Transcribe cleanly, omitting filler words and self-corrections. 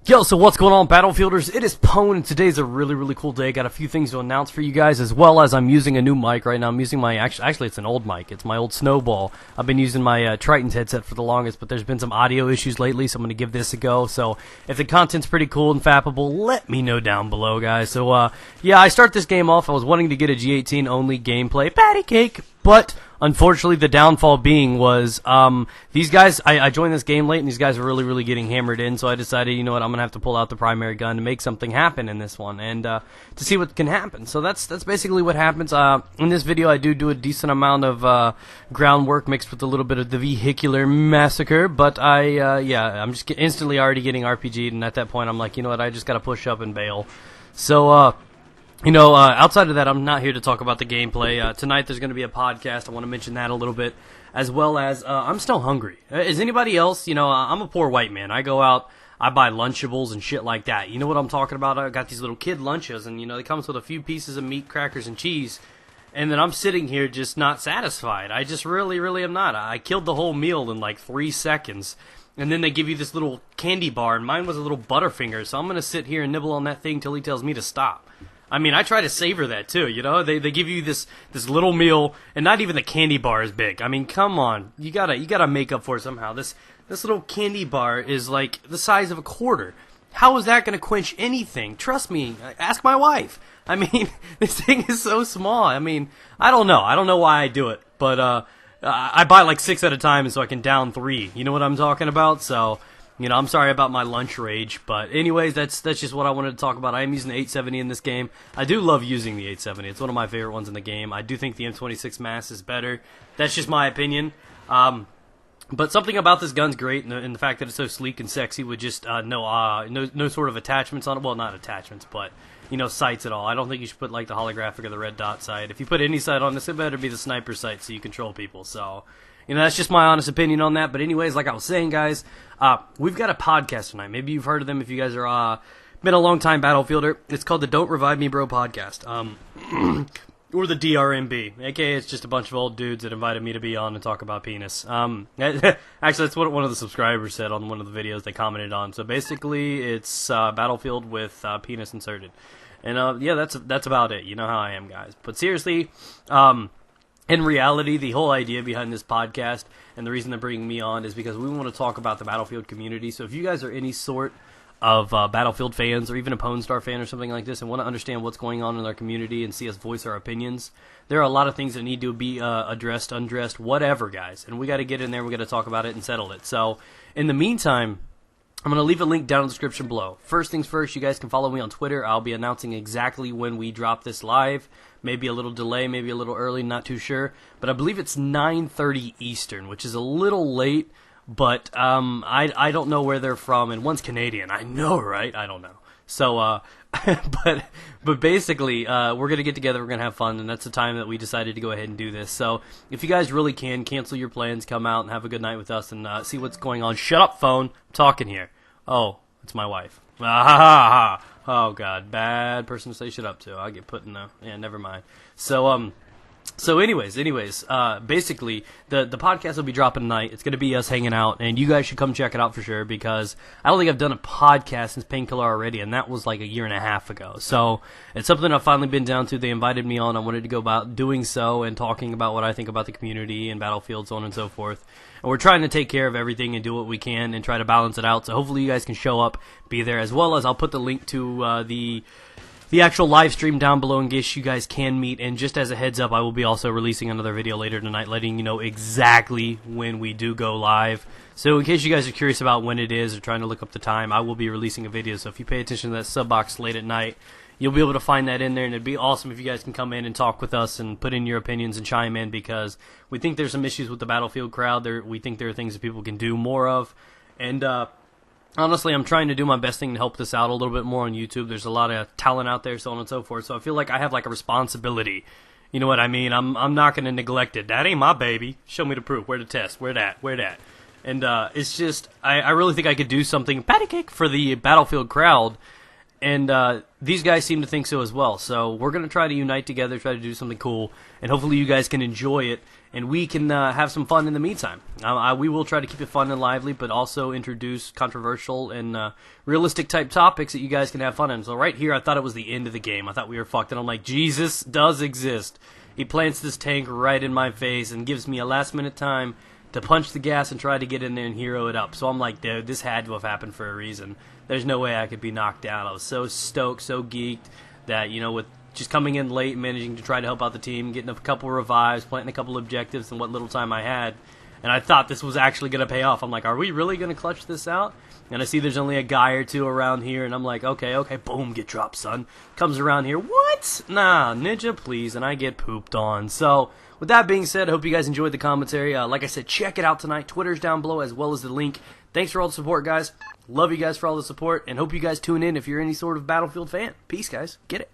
Yo, so what's going on, Battlefielders? It is Pone, and today's a really cool day. Got a few things to announce for you guys, as well as I'm using a new mic right now. I'm using my, actually it's an old mic. It's my old Snowball. I've been using my Triton's headset for the longest, but there's been some audio issues lately, so I'm going to give this a go. So if the content's pretty cool and fappable, let me know down below, guys. So, yeah, I start this game off. I was wanting to get a G18 only gameplay patty cake, but unfortunately, the downfall being was these guys, I joined this game late, and these guys are really getting hammered in, so I decided, you know what, I'm going to have to pull out the primary gun to make something happen in this one, and to see what can happen. So that's basically what happens. In this video, I do a decent amount of groundwork mixed with a little bit of the vehicular massacre, but yeah, I'm just instantly already getting RPG'd, and at that point, I'm like, you know what, I just got to push up and bail. So, you know, outside of that, I'm not here to talk about the gameplay. Tonight there's going to be a podcast. I want to mention that a little bit, as well as I'm still hungry. Is anybody else? You know, I'm a poor white man. I go out, I buy Lunchables and shit like that. You know what I'm talking about? I got these little kid lunches, and, you know, they come with a few pieces of meat, crackers, and cheese, and then I'm sitting here just not satisfied. I just really am not. I killed the whole meal in like 3 seconds. And then they give you this little candy bar, and mine was a little Butterfinger, so I'm going to sit here and nibble on that thing till he tells me to stop. I mean, I try to savor that too, you know? They give you this little meal, and not even the candy bar is big. I mean, come on. You gotta make up for it somehow. This little candy bar is like the size of a quarter. How is that gonna quench anything? Trust me, ask my wife. I mean, this thing is so small. I mean, I don't know. I don't know why I do it, but I buy like 6 at a time so I can down 3. You know what I'm talking about? So, you know, I'm sorry about my lunch rage, but anyways, that's just what I wanted to talk about. I am using the 870 in this game. I do love using the 870. It's one of my favorite ones in the game. I do think the M26 Mass is better. That's just my opinion. But something about this gun's great, and the fact that it's so sleek and sexy with just no sort of attachments on it. Well, not attachments, but, you know, sights at all. I don't think you should put, like, the holographic or the red dot sight. If you put any sight on this, it better be the sniper sight so you control people. So, you know, that's just my honest opinion on that. But anyways, like I was saying, guys, we've got a podcast tonight. Maybe you've heard of them if you guys are been a long-time Battlefielder. It's called the Don't Revive Me Bro podcast. Or the DRMB, aka it's just a bunch of old dudes that invited me to be on and talk about penis. Actually, that's what one of the subscribers said on one of the videos they commented on. So basically, it's Battlefield with penis inserted, and yeah, that's about it. You know how I am, guys. But seriously, in reality, the whole idea behind this podcast and the reason they're bringing me on is because we want to talk about the Battlefield community. So if you guys are any sort of Battlefield fans or even a Pwn Star fan or something like this and want to understand what's going on in our community and see us voice our opinions, there are a lot of things that need to be addressed, undressed, whatever, guys. And we got to get in there, we got to talk about it and settle it. So in the meantime, I'm going to leave a link down in the description below. First things first, you guys can follow me on Twitter. I'll be announcing exactly when we drop this live. Maybe a little delay, maybe a little early, not too sure. But I believe it's 9:30 Eastern, which is a little late. But I don't know where they're from, and one's Canadian. I know, right? I don't know. So, but basically, we're gonna get together. We're gonna have fun, and that's the time that we decided to go ahead and do this. So, if you guys really can, cancel your plans, come out and have a good night with us, and see what's going on. Shut up, phone. I'm talking here. Oh, it's my wife. Ah, ha, ha, ha. Oh God, bad person to say shut up to. I'll get put in the never mind. So anyways, basically, the podcast will be dropping tonight. It's going to be us hanging out, and you guys should come check it out for sure, because I don't think I've done a podcast since Painkiller already, and that was like a year and a half ago. So it's something I've finally been down to. They invited me on. I wanted to go about doing so and talking about what I think about the community and Battlefield, so on and so forth. And we're trying to take care of everything and do what we can and try to balance it out. So hopefully you guys can show up, be there, as well as I'll put the link to the actual live stream down below in case you guys can meet. And just as a heads up, I will be also releasing another video later tonight letting you know exactly when we do go live. So in case you guys are curious about when it is or trying to look up the time, I will be releasing a video. So if you pay attention to that sub box late at night, you'll be able to find that in there, and it'd be awesome if you guys can come in and talk with us and put in your opinions and chime in, because we think there's some issues with the Battlefield crowd. We think there are things that people can do more of, and honestly, I'm trying to do my best thing to help this out a little bit more on YouTube. There's a lot of talent out there, so on and so forth. So I feel like I have like a responsibility. You know what I mean? I'm not going to neglect it. That ain't my baby. Show me the proof. Where the test? Where that? Where that? And it's just, I really think I could do something patty cake for the Battlefield crowd And these guys seem to think so as well. So we're going to try to unite together, try to do something cool, and hopefully you guys can enjoy it, and we can have some fun in the meantime. We will try to keep it fun and lively, but also introduce controversial and realistic type topics that you guys can have fun in. So right here, I thought it was the end of the game. I thought we were fucked, and I'm like, Jesus does exist. He plants this tank right in my face and gives me a last-minute time to punch the gas and try to get in there and hero it up. So I'm like, dude, this had to have happened for a reason. There's no way I could be knocked down. I was so stoked, so geeked that, you know, with just coming in late, managing to try to help out the team, getting a couple revives, planting a couple objectives in what little time I had, and I thought this was actually going to pay off. I'm like, are we really going to clutch this out? And I see there's only a guy or two around here, and I'm like, okay, boom, get dropped, son. Comes around here, what? Nah, ninja, please, and I get pooped on. So, with that being said, I hope you guys enjoyed the commentary. Like I said, check it out tonight. Twitter's down below, as well as the link. Thanks for all the support, guys. Love you guys for all the support, and hope you guys tune in if you're any sort of Battlefield fan. Peace, guys. Get it.